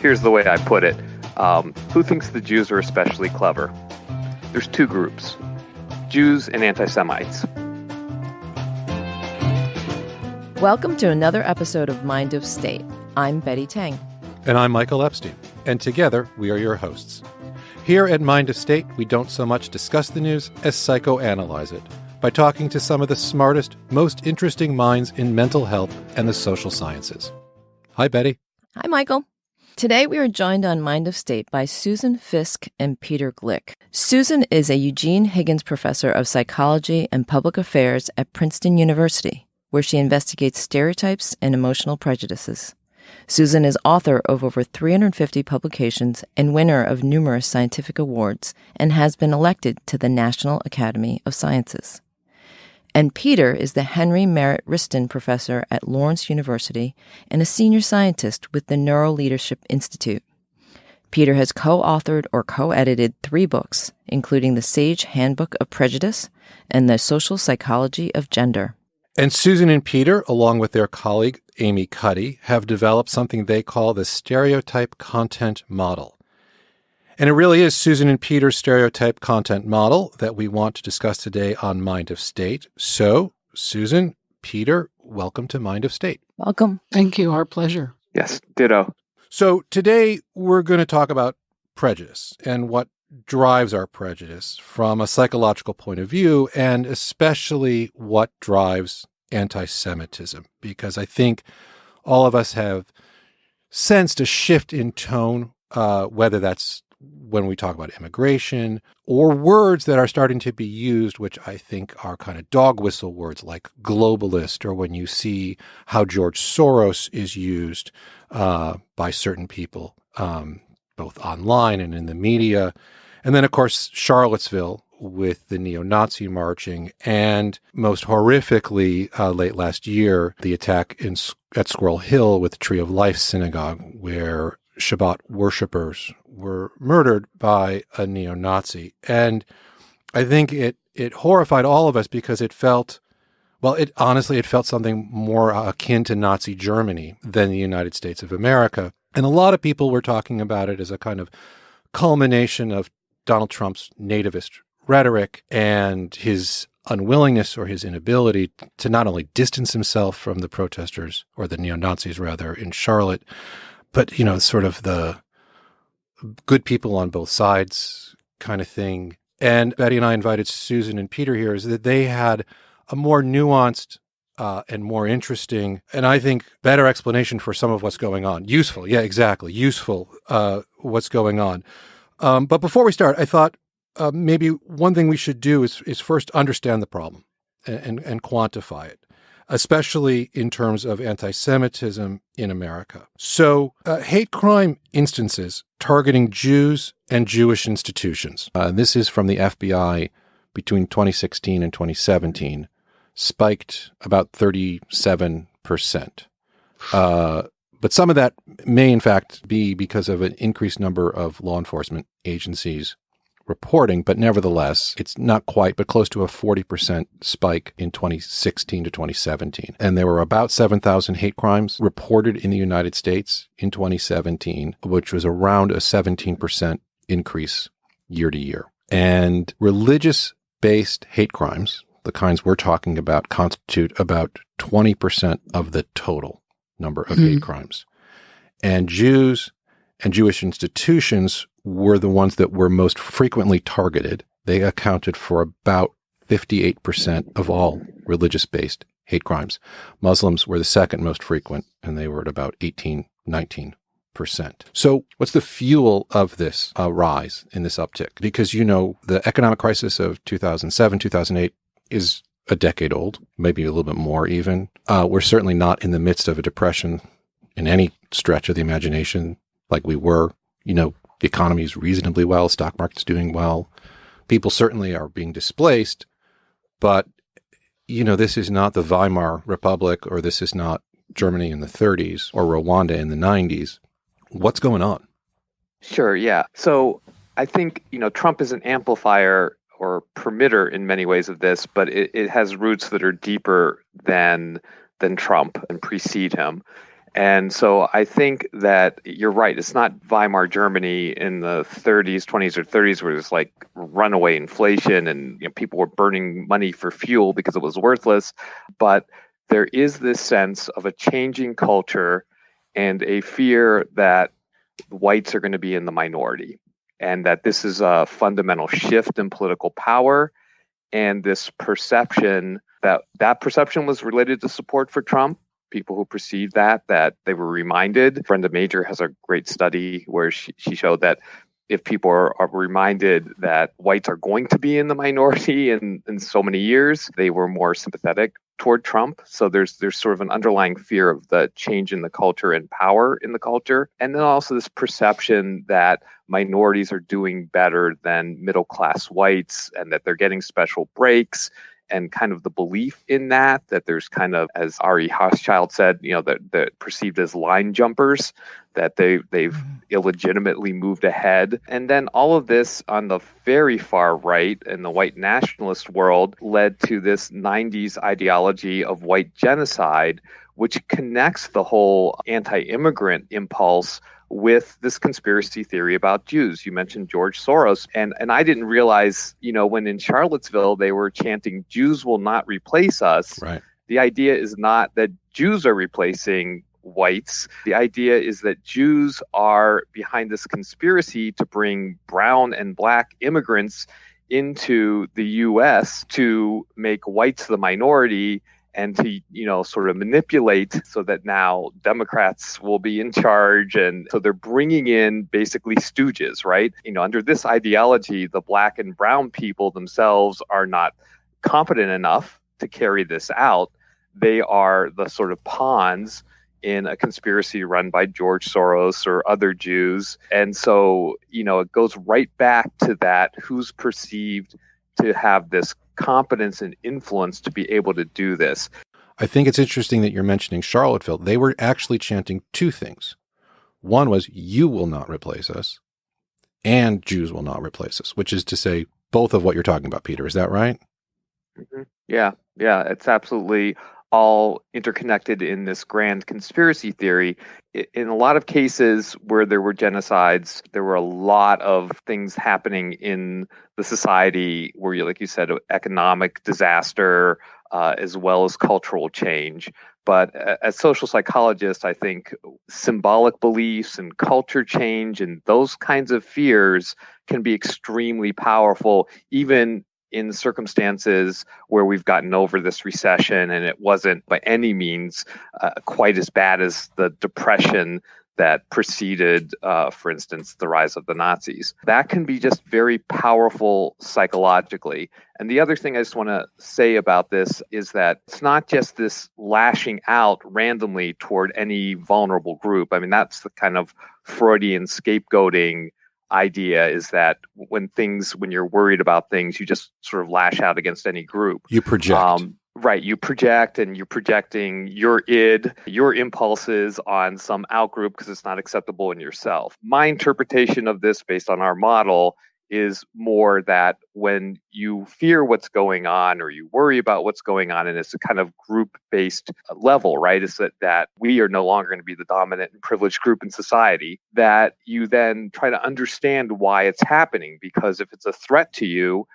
Here's the way I put it. Who thinks the Jews are especially clever? There's two groups, Jews and anti-Semites. Welcome to another episode of Mind of State. I'm Betty Tang. And I'm Michael Epstein. And together, we are your hosts. Here at Mind of State, we don't so much discuss the news as psychoanalyze it by talking to some of the smartest, most interesting minds in mental health and the social sciences. Hi, Betty. Hi, Michael. Today, we are joined on Mind of State by Susan Fisk and Peter Glick. Susan is a Eugene Higgins Professor of Psychology and Public Affairs at Princeton University, where she investigates stereotypes and emotional prejudices. Susan is author of over 350 publications and winner of numerous scientific awards and has been elected to the National Academy of Sciences. And Peter is the Henry Merritt Riston Professor at Lawrence University and a senior scientist with the Neuroleadership Institute. Peter has co-authored or co-edited 3 books, including the Sage Handbook of Prejudice and the Social Psychology of Gender. And Susan and Peter, along with their colleague Amy Cuddy, have developed something they call the stereotype content model. And it really is Susan and Peter's stereotype content model that we want to discuss today on Mind of State. So, Susan, Peter, welcome to Mind of State. Welcome. Thank you. Our pleasure. Yes, ditto. So today we're going to talk about prejudice and what drives our prejudice from a psychological point of view, and especially what drives anti-Semitism, because I think all of us have sensed a shift in tone, whether that's when we talk about immigration or words that are starting to be used, which I think are kind of dog whistle words like globalist, or when you see how George Soros is used by certain people, both online and in the media. And then, of course, Charlottesville with the neo-Nazi marching, and most horrifically, late last year, the attack at Squirrel Hill with the Tree of Life Synagogue, where Shabbat worshipers were murdered by a neo-Nazi. And I think it horrified all of us because it felt something more akin to Nazi Germany than the United States of America. And a lot of people were talking about it as a kind of culmination of Donald Trump's nativist rhetoric and his unwillingness or his inability to not only distance himself from the protesters, or the neo-Nazis rather, in Charlotte, but, sort of the good people on both sides kind of thing. And Betty and I invited Susan and Peter here is that they had a more nuanced and more interesting, and I think better explanation for some of what's going on. Useful. Yeah, exactly. Useful, what's going on. But before we start, I thought maybe one thing we should do is first understand the problem and quantify it, especially in terms of anti-Semitism in America. So hate crime instances targeting Jews and Jewish institutions. This is from the FBI between 2016 and 2017, spiked about 37%. But some of that may, in fact, be because of an increased number of law enforcement agencies reporting, but nevertheless, it's not quite, but close to a 40% spike in 2016 to 2017. And there were about 7,000 hate crimes reported in the United States in 2017, which was around a 17% increase year to year. And religious-based hate crimes, the kinds we're talking about, constitute about 20% of the total number of hate crimes. And Jews and Jewish institutions were the ones that were most frequently targeted. They accounted for about 58% of all religious-based hate crimes. Muslims were the second most frequent, and they were at about 19%. So what's the fuel of this rise in this uptick? Because, the economic crisis of 2007, 2008 is a decade old, maybe a little bit more even. We're certainly not in the midst of a depression in any stretch of the imagination like we were. The economy is reasonably well, stock market's doing well. People certainly are being displaced, but, this is not the Weimar Republic, or this is not Germany in the 30s or Rwanda in the 90s. What's going on? Sure, yeah. So I think, Trump is an amplifier or permitter in many ways of this, but it has roots that are deeper than Trump and precede him. And so I think that you're right. It's not Weimar Germany in the 30s, 20s, or 30s where there's like runaway inflation and people were burning money for fuel because it was worthless. But there is this sense of a changing culture and a fear that whites are going to be in the minority, and that this is a fundamental shift in political power. And this perception that perception was related to support for Trump. People who perceived that they were reminded. Brenda Major has a great study where she showed that if people are reminded that whites are going to be in the minority in so many years, they were more sympathetic toward Trump. So there's sort of an underlying fear of the change in the culture and power in the culture. And then also this perception that minorities are doing better than middle-class whites and that they're getting special breaks. And kind of the belief in that there's kind of, as R.E. Hochschild said, that they're perceived as line jumpers, that they've illegitimately moved ahead. And then all of this on the very far right in the white nationalist world led to this 90s ideology of white genocide, which connects the whole anti-immigrant impulse with this conspiracy theory about Jews. You mentioned George Soros, and I didn't realize, when in Charlottesville they were chanting, "Jews will not replace us." Right. The idea is not that Jews are replacing whites. The idea is that Jews are behind this conspiracy to bring brown and black immigrants into the U.S. to make whites the minority and to, sort of manipulate so that now Democrats will be in charge. And so they're bringing in basically stooges, right? Under this ideology, the black and brown people themselves are not competent enough to carry this out. They are the sort of pawns in a conspiracy run by George Soros or other Jews. And so, it goes right back to that, who's perceived to have this competence and influence to be able to do this. I think it's interesting that you're mentioning Charlottesville. They were actually chanting two things. One was, "You will not replace us," and "Jews will not replace us," which is to say both of what you're talking about, Peter. Is that right? Mm-hmm. Yeah. It's absolutely all interconnected in this grand conspiracy theory. In a lot of cases where there were genocides, there were a lot of things happening in the society where, like you said, economic disaster, as well as cultural change. But as social psychologists, I think symbolic beliefs and culture change and those kinds of fears can be extremely powerful, even in circumstances where we've gotten over this recession and it wasn't by any means quite as bad as the depression that preceded, for instance, the rise of the Nazis. That can be just very powerful psychologically. And the other thing I just want to say about this is that it's not just this lashing out randomly toward any vulnerable group. I mean, that's the kind of Freudian scapegoating idea, is that when you're worried about things, you just sort of lash out against any group. You project. Right. You project, and you're projecting your id, your impulses on some outgroup because it's not acceptable in yourself. My interpretation of this based on our model is more that when you fear what's going on or you worry about what's going on, and it's a kind of group-based level, right? Is that we are no longer going to be the dominant and privileged group in society, that you then try to understand why it's happening. Because if it's a threat to you,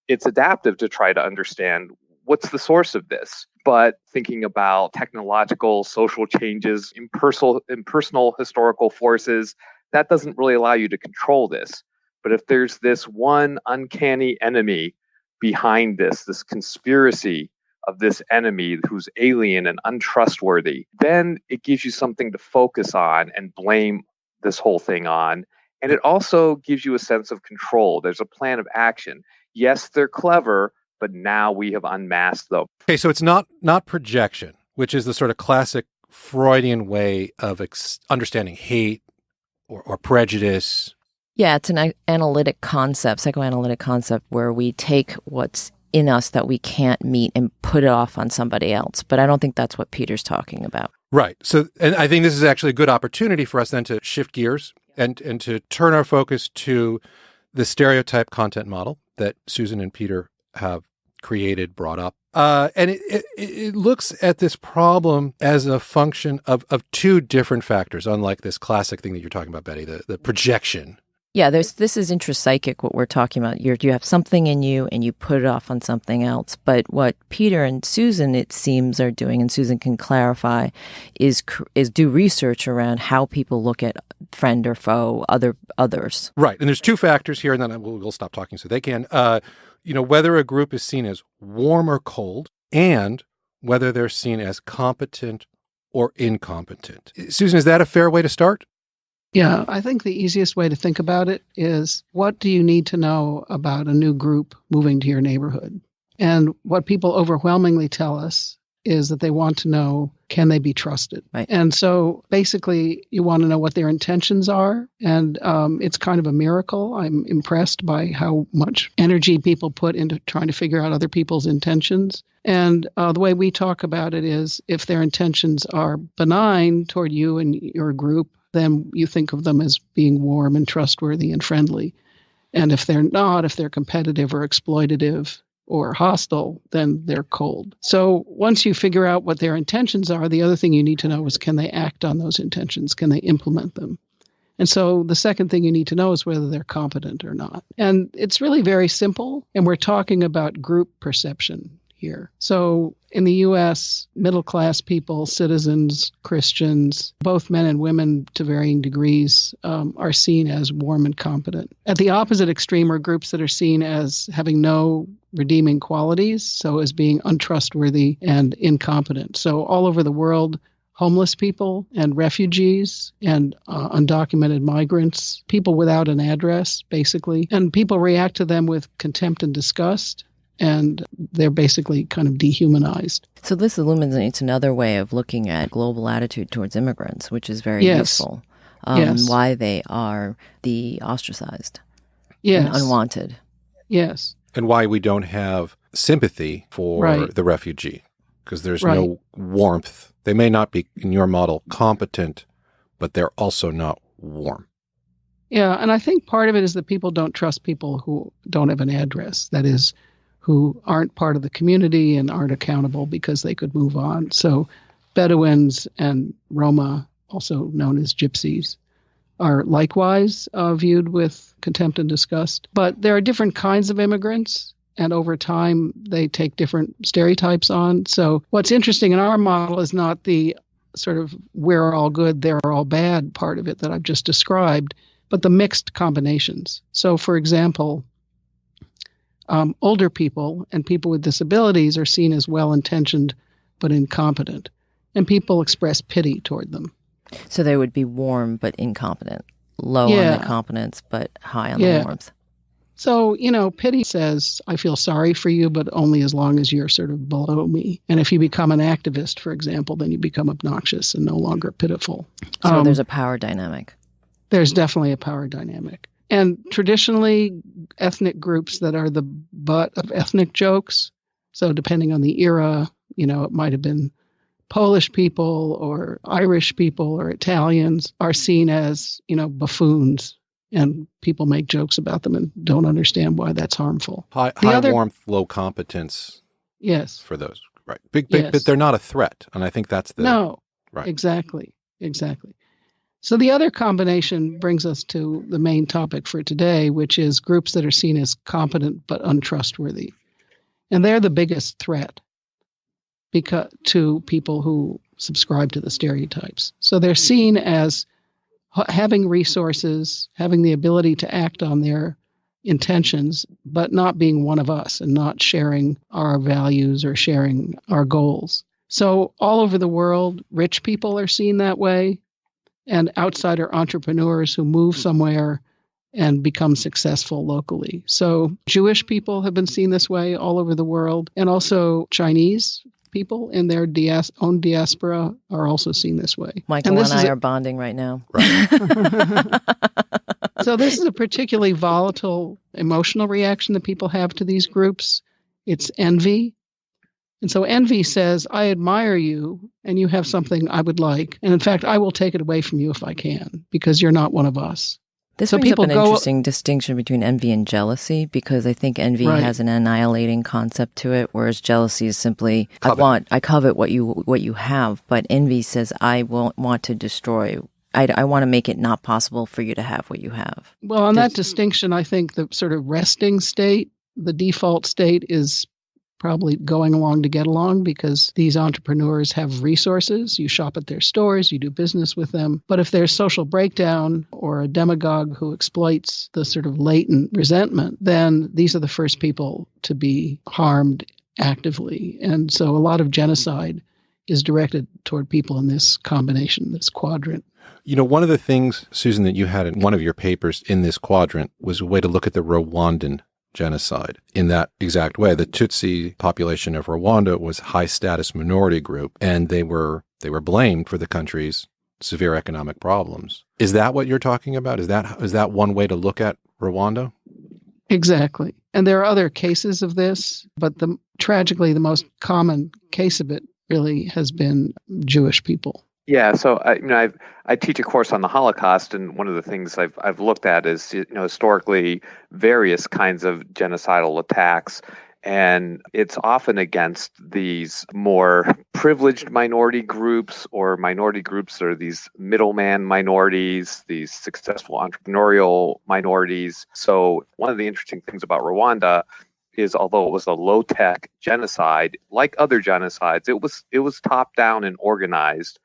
it's adaptive to try to understand what's the source of this. But thinking about technological, social changes, impersonal historical forces, that doesn't really allow you to control this. But if there's this one uncanny enemy behind this conspiracy of this enemy who's alien and untrustworthy, then it gives you something to focus on and blame this whole thing on. And it also gives you a sense of control. There's a plan of action. Yes, they're clever, but now we have unmasked them. Okay, so it's not projection, which is the sort of classic Freudian way of understanding hate or prejudice. Yeah, it's an analytic concept, psychoanalytic concept, where we take what's in us that we can't meet and put it off on somebody else. But I don't think that's what Peter's talking about. Right. So, and I think this is actually a good opportunity for us then to shift gears and to turn our focus to the stereotype content model that Susan and Peter have created, brought up. And it looks at this problem as a function of two different factors, unlike this classic thing that you're talking about, Betty, the projection. Yeah, this is intrapsychic, what we're talking about. You have something in you and you put it off on something else. But what Peter and Susan, it seems, are doing, and Susan can clarify, is do research around how people look at friend or foe, others. Right. And there's two factors here, and then we'll stop talking so they can. Whether a group is seen as warm or cold, and whether they're seen as competent or incompetent. Susan, is that a fair way to start? Yeah, I think the easiest way to think about it is, what do you need to know about a new group moving to your neighborhood? And what people overwhelmingly tell us is that they want to know, can they be trusted? Right. And so basically you want to know what their intentions are. And it's kind of a miracle. I'm impressed by how much energy people put into trying to figure out other people's intentions. And the way we talk about it is, if their intentions are benign toward you and your group, then you think of them as being warm and trustworthy and friendly. And if they're not, if they're competitive or exploitative or hostile, then they're cold. So once you figure out what their intentions are, the other thing you need to know is, can they act on those intentions? Can they implement them? And so the second thing you need to know is whether they're competent or not. And it's really very simple. And we're talking about group perception here. So in the U.S., middle-class people, citizens, Christians, both men and women to varying degrees, are seen as warm and competent. At the opposite extreme are groups that are seen as having no redeeming qualities, so as being untrustworthy and incompetent. So all over the world, homeless people and refugees and undocumented migrants, people without an address, basically, and people react to them with contempt and disgust. And they're basically kind of dehumanized. So this illuminates another way of looking at global attitude towards immigrants, which is very useful. Yes. Why they are the ostracized Yes. and unwanted. Yes. And why we don't have sympathy for the refugee, because there's no warmth. They may not be, in your model, competent, but they're also not warm. Yeah, and I think part of it is that people don't trust people who don't have an address. That is, who aren't part of the community and aren't accountable because they could move on. So Bedouins and Roma, also known as gypsies, are likewise viewed with contempt and disgust. But there are different kinds of immigrants, and over time they take different stereotypes on. So what's interesting in our model is not the sort of we're all good, they're all bad part of it that I've just described, but the mixed combinations. So for example, older people and people with disabilities are seen as well-intentioned but incompetent, and people express pity toward them. So they would be warm but incompetent, low on the competence but high on the warmth. So, pity says, I feel sorry for you, but only as long as you're sort of below me. And if you become an activist, for example, then you become obnoxious and no longer pitiful. So there's a power dynamic. There's definitely a power dynamic. And traditionally, ethnic groups that are the butt of ethnic jokes, so depending on the era, it might have been Polish people or Irish people or Italians, are seen as, buffoons, and people make jokes about them and don't understand why that's harmful. High warmth, low competence. Yes. For those, right. Big, but they're not a threat. And I think that's the... No, right. Exactly. So the other combination brings us to the main topic for today, which is groups that are seen as competent but untrustworthy. And they're the biggest threat to people who subscribe to the stereotypes. So they're seen as having resources, having the ability to act on their intentions, but not being one of us and not sharing our values or sharing our goals. So all over the world, rich people are seen that way, and outsider entrepreneurs who move somewhere and become successful locally. So Jewish people have been seen this way all over the world, and also Chinese people in their own diaspora are also seen this way. Michael and I are bonding right now. Right. So this is a particularly volatile emotional reaction that people have to these groups. It's envy. And so envy says, I admire you and you have something I would like. And in fact, I will take it away from you if I can, because you're not one of us. This So brings up people an go- interesting distinction between envy and jealousy, because I think envy Right. has an annihilating concept to it, whereas jealousy is simply Covet. I covet what you have, but envy says I want to destroy. I want to make it not possible for you to have what you have. Well, on that distinction, I think the sort of resting state, the default state, is probably going along to get along, because these entrepreneurs have resources. You shop at their stores, you do business with them. But if there's social breakdown or a demagogue who exploits the sort of latent resentment, then these are the first people to be harmed actively. And so a lot of genocide is directed toward people in this combination, this quadrant. You know, one of the things, Susan, that you had in one of your papers in this quadrant was a way to look at the Rwandan genocide in that exact way. The Tutsi population of Rwanda was a high-status minority group, and they were blamed for the country's severe economic problems. Is that what you're talking about? Is that one way to look at Rwanda? Exactly. And there are other cases of this, but tragically, the most common case of it really has been Jewish people. Yeah, so I teach a course on the Holocaust, and one of the things I've looked at is historically various kinds of genocidal attacks, and it's often against these more privileged minority groups or minority groups that are these middleman minorities, these successful entrepreneurial minorities. So one of the interesting things about Rwanda is, although it was a low-tech genocide, like other genocides, it was top-down and organized.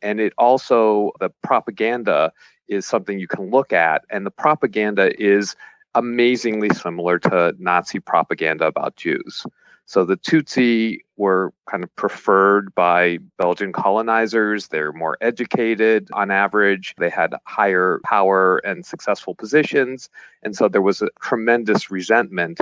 And it also, the propaganda is something you can look at. And the propaganda is amazingly similar to Nazi propaganda about Jews. So the Tutsi were kind of preferred by Belgian colonizers. They're more educated on average. They had higher power and successful positions. And so there was a tremendous resentment.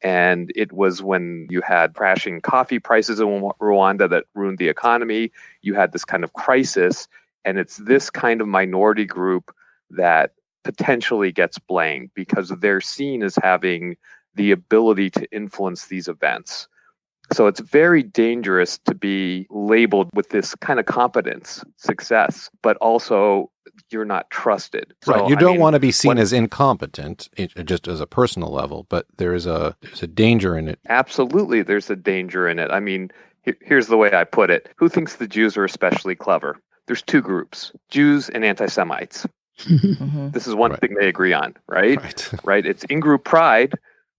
And it was when you had crashing coffee prices in Rwanda that ruined the economy. You had this kind of crisis, and it's this kind of minority group that potentially gets blamed because they're seen as having the ability to influence these events. So it's very dangerous to be labeled with this kind of competence, success, but also you're not trusted. Right. So, You don't want to be seen as incompetent, just as a personal level, but there's a danger in it. Absolutely, there's a danger in it. I mean, here's the way I put it. Who thinks the Jews are especially clever? There's two groups, Jews and anti-Semites. Mm-hmm. This is one Right. thing they agree on, right? Right. It's in-group pride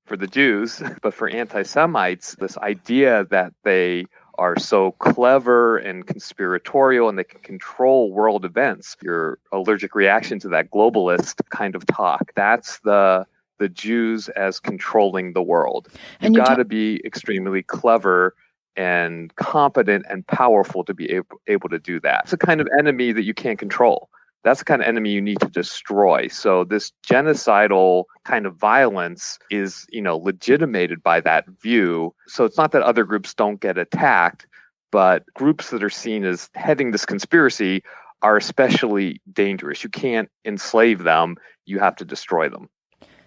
for the Jews, but for anti-Semites, this idea that they are so clever and conspiratorial and they can control world events, your allergic reaction to that globalist kind of talk. That's the Jews as controlling the world. And You've you got to be extremely clever and competent and powerful to be able to do that. It's a kind of enemy that you can't control. That's the kind of enemy you need to destroy. So this genocidal kind of violence is, legitimated by that view. So it's not that other groups don't get attacked, but groups that are seen as heading this conspiracy are especially dangerous. You can't enslave them. You have to destroy them.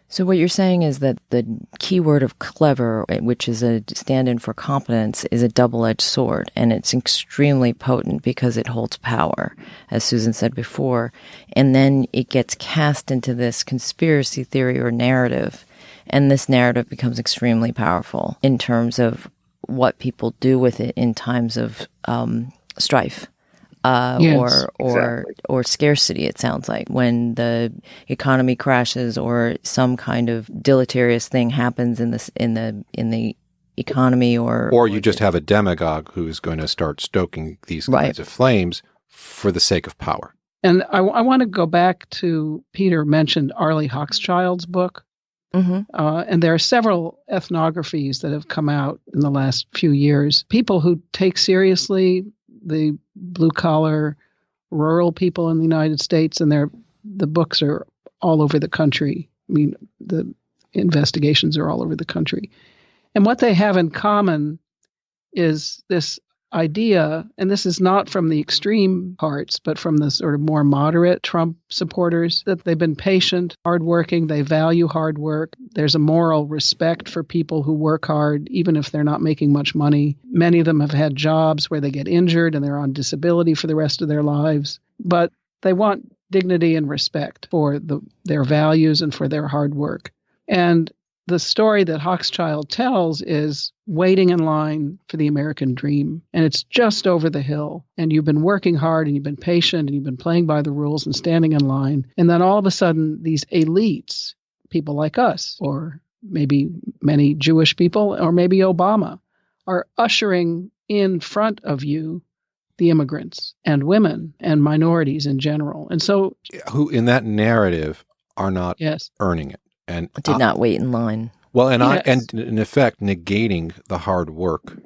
So what you're saying is that the key word of clever, which is a stand-in for competence, is a double-edged sword, and it's extremely potent because it holds power, as Susan said before, and then it gets cast into this conspiracy theory or narrative, and this narrative becomes extremely powerful in terms of what people do with it in times of strife. Yes, or scarcity, it sounds like, when the economy crashes or some kind of deleterious thing happens in the economy, or you just have a demagogue who is going to start stoking these kinds of flames for the sake of power. And I want to go back to, Peter mentioned Arlie Hochschild's book. Mm-hmm. And there are several ethnographies that have come out in the last few years. People who take seriously the blue-collar rural people in the United States, and the books are all over the country. I mean, the investigations are all over the country. And what they have in common is this idea, and this is not from the extreme parts, but from the sort of more moderate Trump supporters, that they've been patient, hardworking, they value hard work. There's a moral respect for people who work hard, even if they're not making much money. Many of them have had jobs where they get injured and they're on disability for the rest of their lives. But they want dignity and respect for their values and for their hard work. And the story that Hochschild tells is waiting in line for the American dream. And it's just over the hill. And you've been working hard and you've been patient and you've been playing by the rules and standing in line. And then all of a sudden, these elites, people like us, or maybe many Jewish people, or maybe Obama, are ushering in front of you the immigrants and women and minorities in general. And so, who in that narrative are not yes, earning it and did not wait in line. Well, and yes, and in effect negating the hard work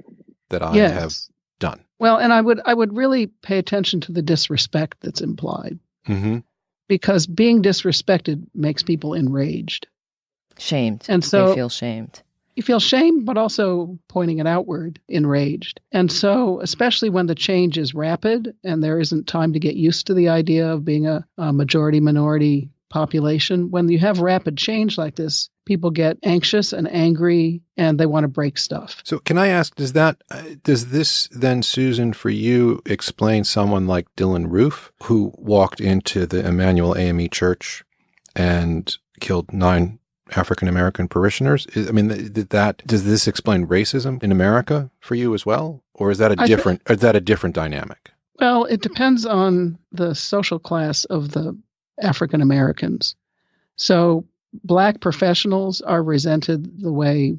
that I yes, have done. Well, and I would really pay attention to the disrespect that's implied, Mm-hmm. because being disrespected makes people enraged. Shamed. And so they feel shamed. You feel shame, but also pointing it outward, enraged. And so, especially when the change is rapid and there isn't time to get used to the idea of being a majority-minority population, when you have rapid change like this, people get anxious and angry and they want to break stuff. So can I ask, does this then, Susan, for you, explain someone like Dylann Roof, who walked into the Emmanuel AME Church and killed 9 African-American parishioners? I mean, does this explain racism in America for you as well? Or is that a different dynamic? Well, it depends on the social class of the African Americans. So Black professionals are resented the way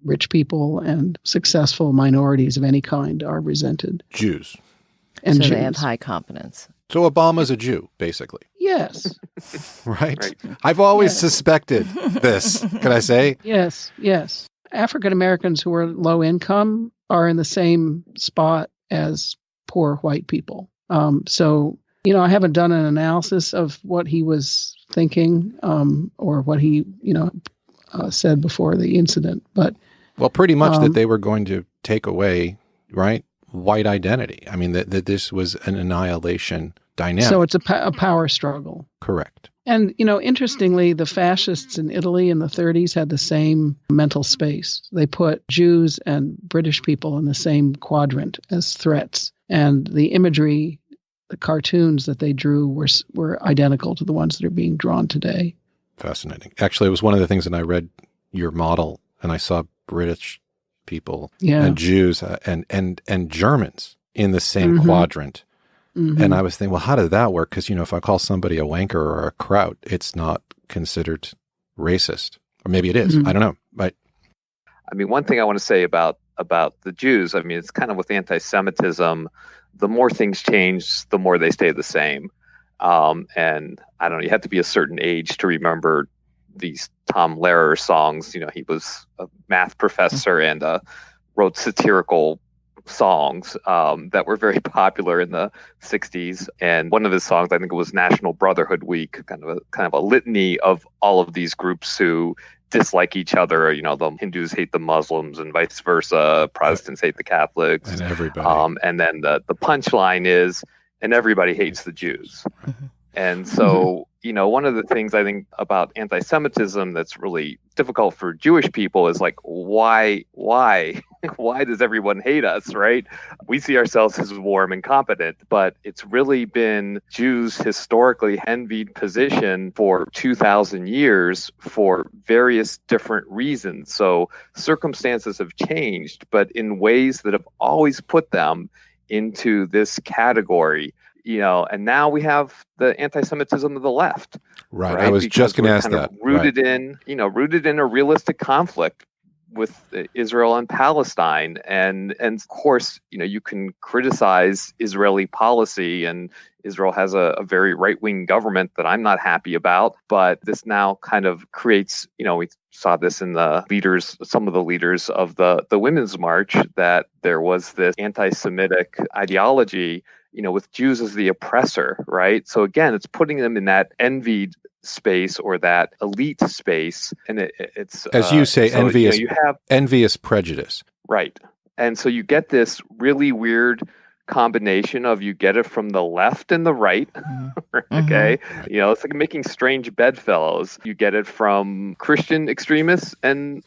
rich people and successful minorities of any kind are resented. Jews. And so Jews. They have high competence. So Obama's a Jew, basically. Yes. Right? I've always suspected this. Can I say? Yes. African Americans who are low income are in the same spot as poor white people. So, I haven't done an analysis of what he was thinking or what he, said before the incident. But pretty much that they were going to take away, right, white identity. I mean, that this was an annihilation dynamic. So it's a power struggle. Correct. And, interestingly, the fascists in Italy in the 30s had the same mental space. They put Jews and British people in the same quadrant as threats. And the imagery, the cartoons that they drew were identical to the ones that are being drawn today. Fascinating. Actually, it was one of the things that I read your model, and I saw British people and Jews and Germans in the same quadrant. Mm-hmm. And I was thinking, well, how did that work? Because, if I call somebody a wanker or a kraut, it's not considered racist. Or maybe it is. Mm-hmm. I don't know. But I mean, one thing I want to say about the Jews, I mean, it's kind of with anti-Semitism, the more things change, the more they stay the same. And I don't know, you have to be a certain age to remember these Tom Lehrer songs. He was a math professor and wrote satirical songs that were very popular in the 60s. And one of his songs, I think it was National Brotherhood Week, kind of a litany of all of these groups who dislike each other. The Hindus hate the Muslims and vice versa. Protestants hate the Catholics. And everybody. And then the punchline is, and everybody hates the Jews. And so, one of the things I think about anti-Semitism that's really difficult for Jewish people is like, why does everyone hate us, right? We see ourselves as warm and competent, but it's really been Jews' historically envied position for 2,000 years for various different reasons. So circumstances have changed, but in ways that have always put them into this category. And now we have the anti-Semitism of the left. Right. I was just going to ask that. Rooted in a realistic conflict with Israel and Palestine. And of course, you can criticize Israeli policy, and Israel has a very right-wing government that I'm not happy about. But this now kind of creates, we saw this in some of the leaders of the Women's March, that there was this anti-Semitic ideology, with Jews as the oppressor, right? So again, it's putting them in that envied space or that elite space. And it's as you say, envious, you have envious prejudice. Right. And so you get this really weird combination of, you get it from the left and the right. Okay. It's like making strange bedfellows. You get it from Christian extremists and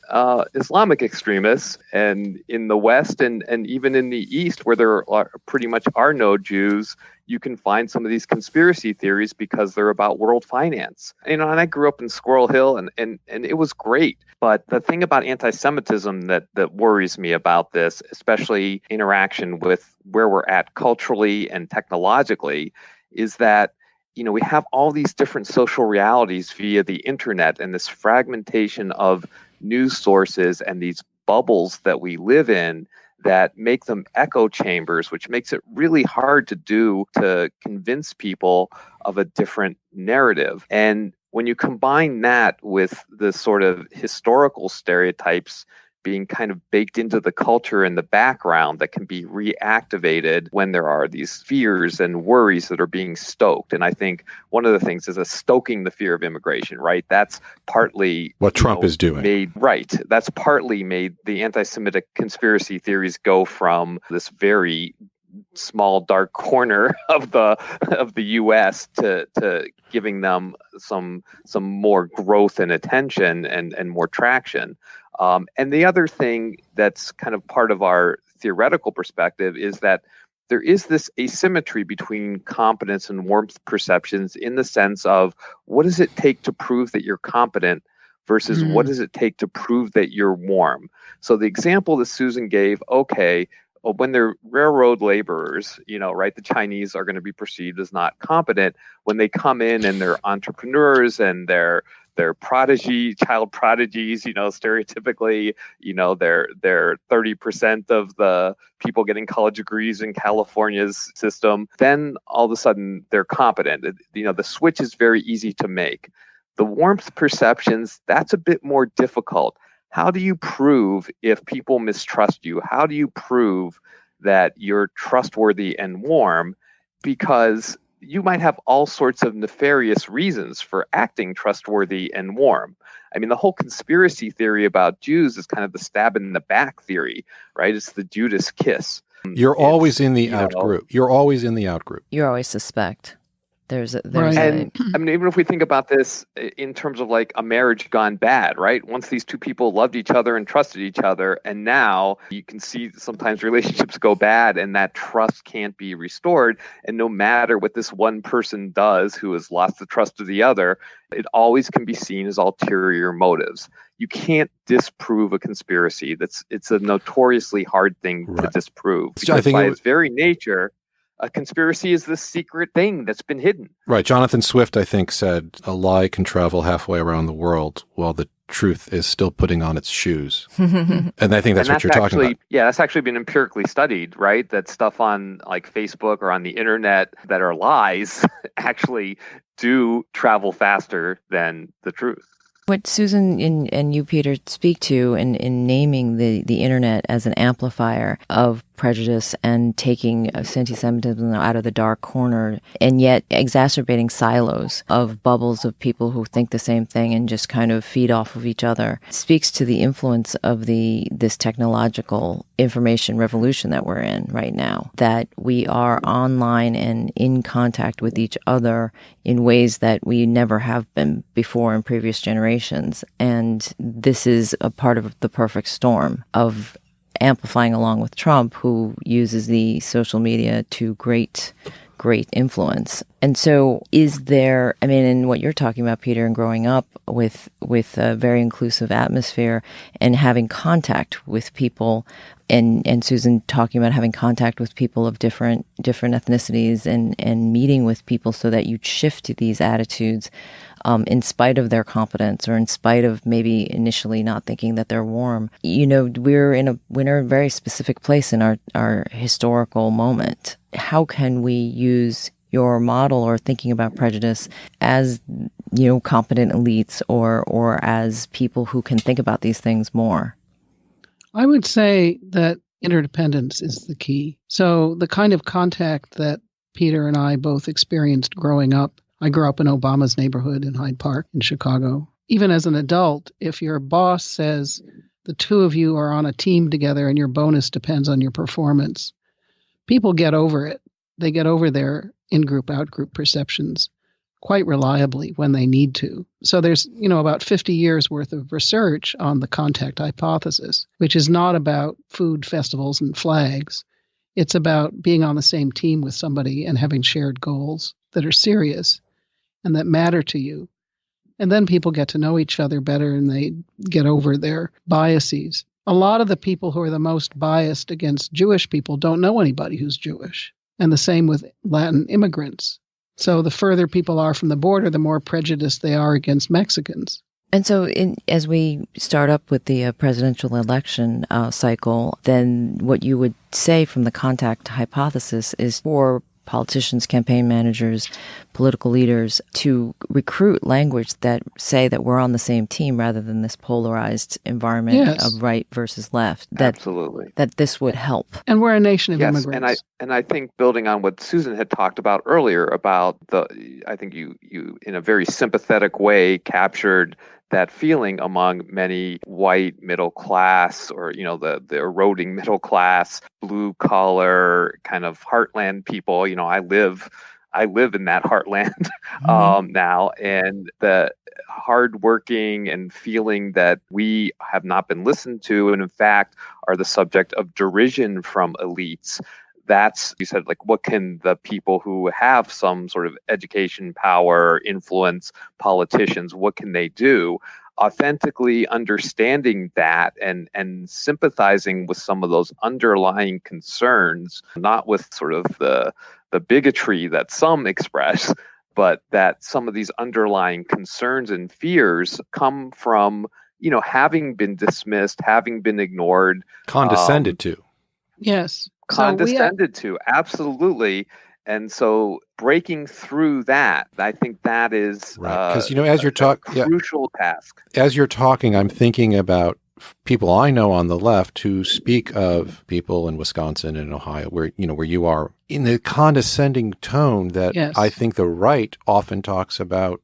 Islamic extremists, and in the West and even in the East, where there pretty much are no Jews, you can find some of these conspiracy theories because they're about world finance. And I grew up in Squirrel Hill, and it was great. But the thing about anti-Semitism that worries me about this, especially interaction with where we're at culturally and technologically, is that we have all these different social realities via the internet and this fragmentation of news sources and these bubbles that we live in that make them echo chambers, which makes it really hard to convince people of a different narrative. And when you combine that with the sort of historical stereotypes being kind of baked into the culture in the background that can be reactivated when there are these fears and worries that are being stoked. And I think one of the things is stoking the fear of immigration, right? That's partly what Trump is doing. That's partly made the anti-Semitic conspiracy theories go from this very small dark corner of the U.S. to giving them some more growth and attention and more traction. And the other thing that's kind of part of our theoretical perspective is that there is this asymmetry between competence and warmth perceptions in the sense of what does it take to prove that you're competent versus what does it take to prove that you're warm. So the example that Susan gave, when they're railroad laborers, right, the Chinese are going to be perceived as not competent. When they come in and they're entrepreneurs and they're child prodigies, stereotypically, they're 30% of the people getting college degrees in California's system, then all of a sudden they're competent. The switch is very easy to make. The warmth perceptions, that's a bit more difficult. How do you prove if people mistrust you? How do you prove that you're trustworthy and warm? Because you might have all sorts of nefarious reasons for acting trustworthy and warm. I mean, the whole conspiracy theory about Jews is kind of the stab in the back theory, right? It's the Judas kiss. You're always in the out group. You're always in the out group. You always suspect. And I mean, even if we think about this in terms of like a marriage gone bad, right? Once these two people loved each other and trusted each other, and now you can see sometimes relationships go bad and that trust can't be restored. And no matter what this one person does who has lost the trust of the other, it always can be seen as ulterior motives. You can't disprove a conspiracy. It's a notoriously hard thing to disprove. Because by its very nature, a conspiracy is this secret thing that's been hidden. Right. Jonathan Swift, I think, said a lie can travel halfway around the world while the truth is still putting on its shoes. And I think that's what you're talking about. Yeah, that's actually been empirically studied, right? That stuff on like Facebook or on the internet that are lies actually do travel faster than the truth. What Susan and you, Peter, speak to in naming the internet as an amplifier of prejudice and taking anti-Semitism out of the dark corner and yet exacerbating silos of bubbles of people who think the same thing and just kind of feed off of each other speaks to the influence of this technological information revolution that we're in right now, that we are online and in contact with each other in ways that we never have been before in previous generations. And this is a part of the perfect storm of amplifying along with Trump, who uses the social media to great influence. And so is there, I mean, in what you're talking about, Peter, and growing up with a very inclusive atmosphere and having contact with people, and Susan talking about having contact with people of different ethnicities and meeting with people so that you shift these attitudes in spite of their competence or in spite of maybe initially not thinking that they're warm. We're in a very specific place in our historical moment. How can we use your model or thinking about prejudice as, competent elites or as people who can think about these things more? I would say that interdependence is the key. So the kind of contact that Peter and I both experienced growing up, I grew up in Obama's neighborhood in Hyde Park in Chicago. Even as an adult, if your boss says the two of you are on a team together and your bonus depends on your performance, people get over it. They get over their in-group, out-group perceptions quite reliably when they need to. So there's, about 50 years worth of research on the contact hypothesis, which is not about food festivals and flags. It's about being on the same team with somebody and having shared goals that are serious and that matter to you. And then people get to know each other better and they get over their biases. A lot of the people who are the most biased against Jewish people don't know anybody who's Jewish. And the same with Latin immigrants. So the further people are from the border, the more prejudiced they are against Mexicans. And so as we start up with the presidential election cycle, then what you would say from the contact hypothesis is for politicians, campaign managers, political leaders to recruit language that say that we're on the same team rather than this polarized environment of right versus left. Absolutely. That this would help. And we're a nation of immigrants. And I think building on what Susan had talked about earlier about I think you in a very sympathetic way captured that feeling among many white middle class or, the eroding middle class, blue collar kind of heartland people. I live in that heartland now, and the hardworking and feeling that we have not been listened to and in fact are the subject of derision from elites. That's, you said, like, what can the people who have some sort of education, power, influence, politicians, what can they do? Authentically understanding that and sympathizing with some of those underlying concerns, not with sort of the bigotry that some express, but that some of these underlying concerns and fears come from, having been dismissed, having been ignored. Condescended to. Yes. Condescended to, absolutely. And so breaking through that, I think that is right. Because as you're talking, crucial task. As you're talking, I'm thinking about people I know on the left who speak of people in Wisconsin and Ohio, where you are, in the condescending tone that I think the right often talks about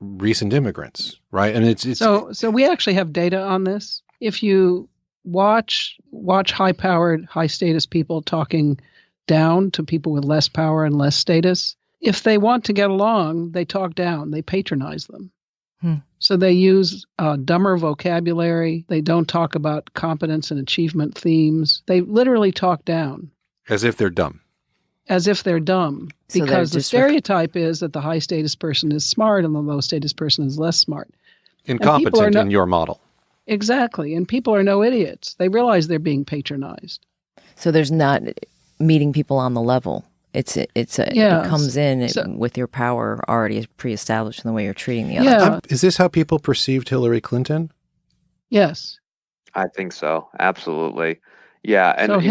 recent immigrants, right? And it's so we actually have data on this. If you watch high-powered, high-status people talking down to people with less power and less status, if they want to get along, they talk down, they patronize them. So they use dumber vocabulary. They don't talk about competence and achievement themes. They literally talk down. As if they're dumb. As if they're dumb. Because the stereotype is that the high-status person is smart and the low-status person is less smart. Incompetent in your model. Exactly. And people are no idiots. They realize they're being patronized. So there's not meeting people on the level. It comes in with your power already pre-established in the way you're treating the other. Yeah. Is this how people perceived Hillary Clinton? Yes. I think so. Absolutely. Yeah. And,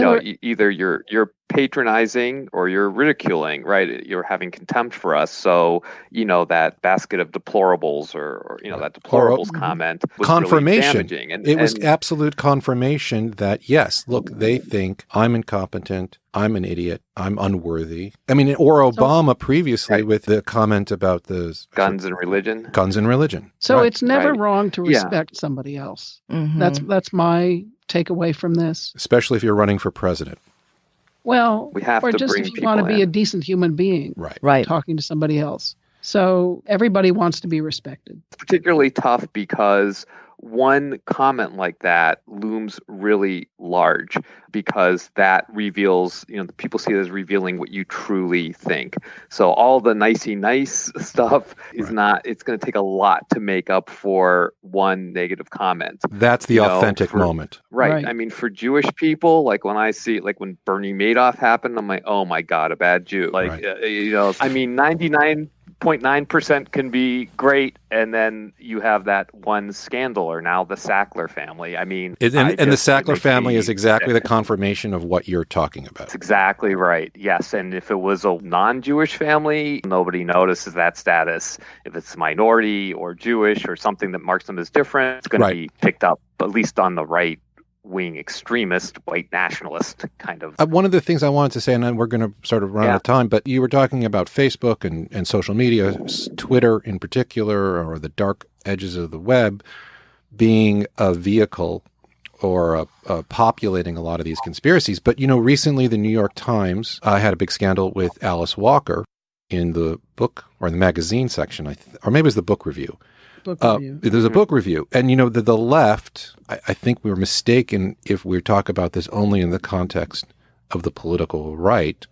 either you're patronizing or you're ridiculing, right? You're having contempt for us. So, that basket of deplorables or that deplorables comment was confirmation. Really damaging. And it was absolute confirmation that, yes, look, they think I'm incompetent, I'm an idiot, I'm unworthy. I mean, or Obama previously with the comment about the guns and religion. Guns and religion. So it's never wrong to respect somebody else. Mm-hmm. That's my takeaway from this. Especially if you're running for president. Well, we have or to just bring if you want to be a decent human being, right, talking to somebody else. So everybody wants to be respected. It's particularly tough because one comment like that looms really large because that reveals, people see it as revealing what you truly think. So all the nicey nice stuff is not, it's going to take a lot to make up for one negative comment. That's the authentic moment. Right. I mean, for Jewish people, like when I see, like when Bernie Madoff happened, I'm like, oh my God, a bad Jew. Like, 99.9% can be great, and then you have that one scandal, or now the Sackler family. I mean, and the Sackler family is exactly the confirmation of what you're talking about. That's exactly right. Yes, and if it was a non-Jewish family, nobody notices that status. If it's minority or Jewish or something that marks them as different, it's going to be picked up, at least on the right wing extremist, white nationalist kind of. One of the things I wanted to say, and then we're going to sort of run out of time, but you were talking about Facebook and social media, Twitter in particular, or the dark edges of the web being a vehicle or populating a lot of these conspiracies. But, recently the New York Times had a big scandal with Alice Walker in the book or the magazine section, or maybe it was the book review. There's a book review. And, the left, I think we were mistaken if we talk about this only in the context of the political right,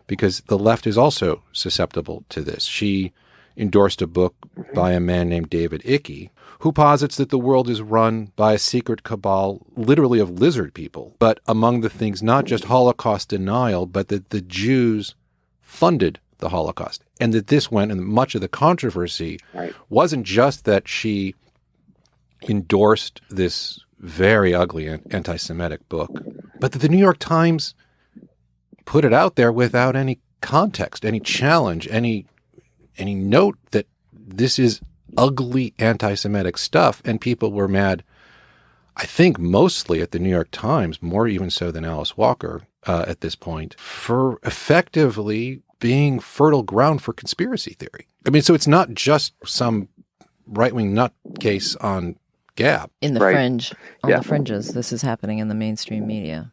because the left is also susceptible to this. She endorsed a book by a man named David Icke, who posits that the world is run by a secret cabal, literally of lizard people. But among the things, not just Holocaust denial, but that the Jews funded the Holocaust. And that this went, and much of the controversy wasn't just that she endorsed this very ugly anti-Semitic book, but that the New York Times put it out there without any context, any challenge, any note that this is ugly anti-Semitic stuff. And people were mad, I think mostly at the New York Times, more even so than Alice Walker at this point, for effectively being fertile ground for conspiracy theory. I mean, so it's not just some right-wing nutcase on Gab. In the fringe, on the fringes, this is happening in the mainstream media.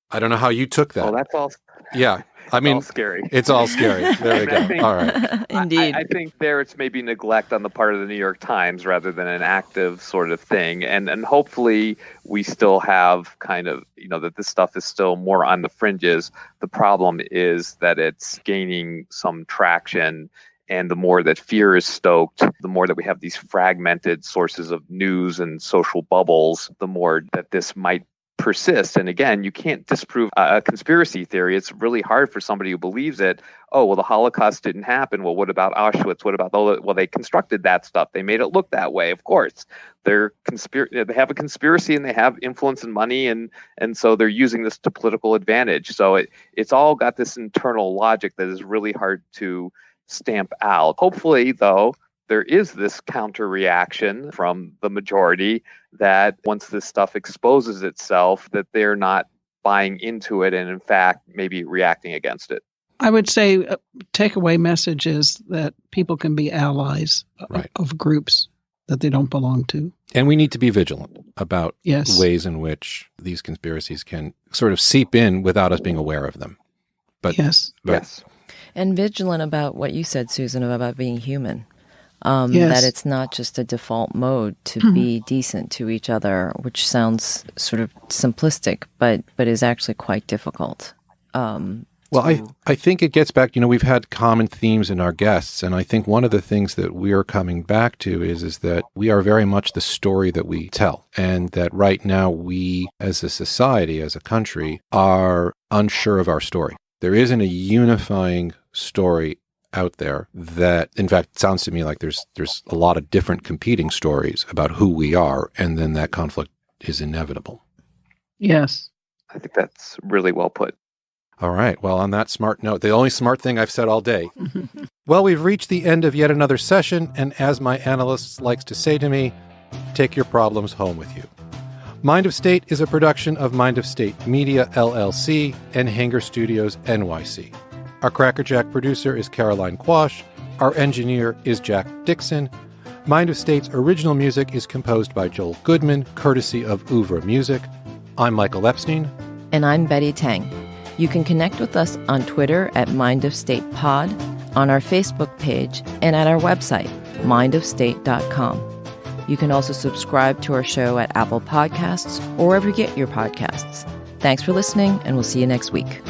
I don't know how you took that. Well, that's all. Yeah. I mean, all scary. It's all scary. There we go. All right. Indeed. I think there it's maybe neglect on the part of the New York Times rather than an active sort of thing. And hopefully we still have kind of, that this stuff is still more on the fringes. The problem is that it's gaining some traction. And the more that fear is stoked, the more that we have these fragmented sources of news and social bubbles, the more that this might persist. And again, you can't disprove a conspiracy theory. It's really hard for somebody who believes it. Oh, well, the Holocaust didn't happen. Well, what about Auschwitz? What about they constructed that stuff. They made it look that way. Of course, they have a conspiracy and they have influence and money, and so they're using this to political advantage. So it's all got this internal logic that is really hard to stamp out. Hopefully, though, there is this counter reaction from the majority that once this stuff exposes itself, that they're not buying into it and in fact maybe reacting against it. I would say takeaway message is that people can be allies of groups that they don't belong to. And we need to be vigilant about ways in which these conspiracies can sort of seep in without us being aware of them. But yes. And vigilant about what you said, Susan, about being human. That it's not just a default mode to be decent to each other, which sounds sort of simplistic, but is actually quite difficult. Well, I think it gets back, we've had common themes in our guests, and I think one of the things that we are coming back to is that we are very much the story that we tell, and that right now we, as a society, as a country, are unsure of our story. There isn't a unifying story out there that, in fact, sounds to me like there's a lot of different competing stories about who we are, and then that conflict is inevitable. Yes. I think that's really well put. All right. Well, on that smart note, the only smart thing I've said all day. Well, we've reached the end of yet another session, and as my analyst likes to say to me, take your problems home with you. Mind of State is a production of Mind of State Media, LLC, and Hanger Studios, NYC. Our Crackerjack producer is Caroline Quash. Our engineer is Jack Dixon. Mind of State's original music is composed by Joel Goodman, courtesy of Oeuvre Music. I'm Michael Epstein. And I'm Betty Tang. You can connect with us on Twitter at Mind of State Pod, on our Facebook page, and at our website, mindofstate.com. You can also subscribe to our show at Apple Podcasts or wherever you get your podcasts. Thanks for listening, and we'll see you next week.